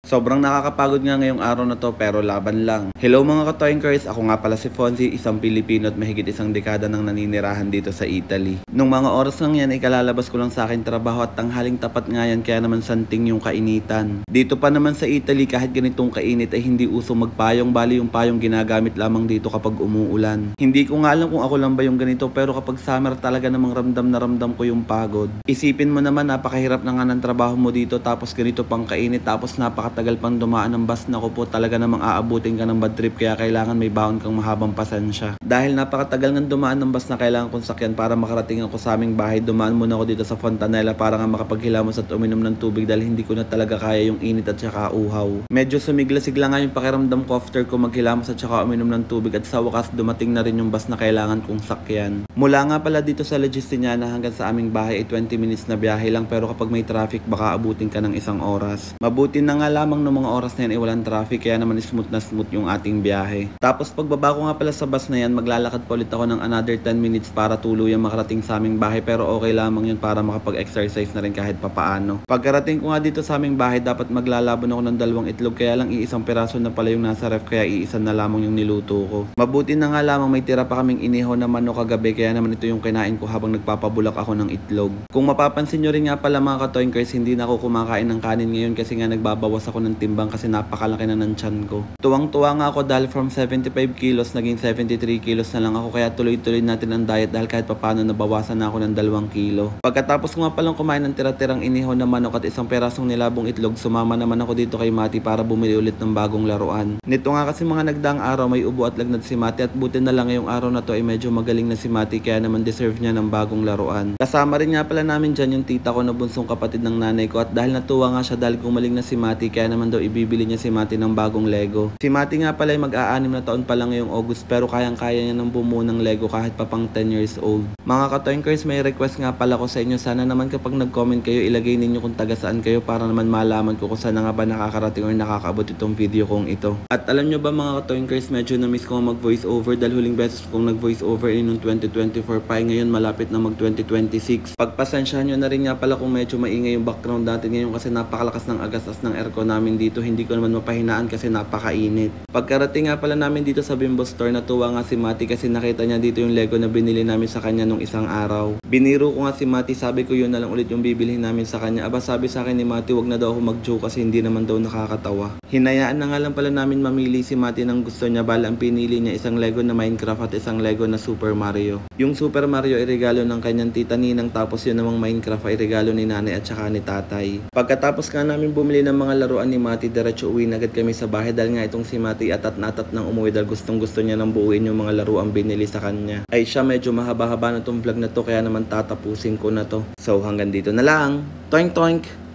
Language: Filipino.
Sobrang nakakapagod nga ngayong araw na to pero laban lang. Hello mga ka-Toinkers, ako nga pala si Fonzie, isang Pilipino at mahigit isang dekada nang naninirahan dito sa Italy. Nung mga oras lang yan ay kalalabas ko lang sa akin trabaho at tanghaling tapat nga yan kaya naman santing yung kainitan. Dito pa naman sa Italy kahit ganitong kainit ay hindi uso magpayong, bali yung payong ginagamit lamang dito kapag umuulan. Hindi ko nga alam kung ako lang ba yung ganito pero kapag summer talaga namang ramdam na ramdam ko yung pagod. Isipin mo naman napakahirap na nga ng trabaho mo dito tapos ganito pang kainit tapos napakatagal pang dumaan ng bus, na po talaga namang aabutin ka ng bad trip kaya kailangan may baon kang mahabang pasensya. Dahil napakatagal ng dumaan ng bus na kailangan kong sakyan para makarating ako sa aming bahay, dumaan muna ako dito sa Fontanella para nga makapaghilamos at uminom ng tubig dahil hindi ko na talaga kaya yung init at saka uhaw. Medyo sumigla-sigla nga yung pakiramdam ko after ko maghilamos at saka uminom ng tubig at sa wakas dumating na rin yung bus na kailangan kong sakyan. Mula nga pala dito sa Logistiniana hanggang sa aming bahay ay 20 minutes na biyahe lang pero kapag may traffic baka abutin ka ng isang oras. Mabuti na nga lamang ng mga oras na yan ay walang traffic kaya naman smooth na smooth yung ating biyahe. Tapos pagbaba ko nga pala sa bus na yan, maglalakad pa ulit ako ng another 10 minutes para tuluyang makarating sa aming bahay pero okay lamang yun para makapag-exercise na rin kahit papaano. Pagkarating ko nga dito sa aming bahay dapat maglalabon ako ng 2 itlog kaya lang iisang piraso na pala yung nasa ref kaya iisa na lamang yung niluto ko. Mabuti na nga lamang may tira pa kaming inihaw na manok kagabi kaya naman ito yung kinain ko habang nagpapabulak ako ng itlog. Kung mapapansin nyo rin nga pala mga ka-Toinkers, hindi na ako kumakain ng kanin ngayon kasi nga nagbabawas ako ng timbang kasi napakalaki na ng tiyan ko. Tuwang-tuwa nga ako dahil from 75 kilos naging 73 kilos na lang ako kaya tuloy-tuloy natin ang diet dahil kahit papano nabawasan na ako ng 2 kilo. Pagkatapos ko nga palang kumain ng tira-tirang inihaw na manok at isang perasong nilabong itlog, sumama naman ako dito kay Mati para bumili ulit ng bagong laruan. Nito nga kasi mga nagdaang araw may ubo at lagnat si Mati at buti na lang ngayong araw na to ay medyo magaling na si Mati kaya naman deserve niya ng bagong laruan. Kasama rin nga pala namin dyan yung tita ko na bunsong kapatid ng nanay ko at dahil natuwa nga siya dahil gumaling na si Mati kaya naman daw ibibili niya si Mati ng bagong Lego. Si Mati nga pala ay mag-a-6 na taon pa lang ngayong August pero kayang-kaya niya ng bumuo ng Lego kahit pa pang 10 years old. Mga ka-Toinkers, may request nga pala ko sa inyo. Sana naman kapag nag-comment kayo, ilagay ninyo kung taga saan kayo para naman malaman ko kung saan nga ba nakakarating o nakakaabot itong video kong ito. At alam nyo ba mga ka-Toinkers, medyo na-miss ko mag-voice over dahil huling beses kong nag-voice over ay noong 2024 pa, ngayon malapit na mag-2026. Pagpasensyahan nyo na rin nga pala kung medyo maingay yung background natin ngayon kasi napakalakas ng agasas ng aircon namin dito. Hindi ko naman mapahinaan kasi napakainit. Pagkarating nga pala namin dito sa Bimbo Store, natuwa nga si Mati kasi nakita niya dito yung Lego na binili namin sa kanya nung isang araw. Biniro ko nga si Mati, sabi ko yun na lang ulit yung bibilihin namin sa kanya. Aba sabi sa akin ni Mati wag na daw ako mag-joke kasi hindi naman daw nakakatawa. Hinayaan na nga lang pala namin mamili si Mati ng gusto niya, bala ang pinili niya isang Lego na Minecraft at isang Lego na Super Mario. Yung Super Mario ay regalo ng kanyang tita Ninang tapos yun namang Minecraft ay regalo ni nanay at saka ni tatay. Pagkatapos nga namin bumili ng mga laruan ni Mati, diretso uwi na agad kami sa bahay dahil nga itong si Mati atat-natat ng umuwi dahil gustong gusto niya nang buuin yung mga laruan binili sa kanya. Ay siya medyo mahaba-haba na tong vlog na to kaya naman tatapusin ko na to. So hanggang dito na lang. Toink toink!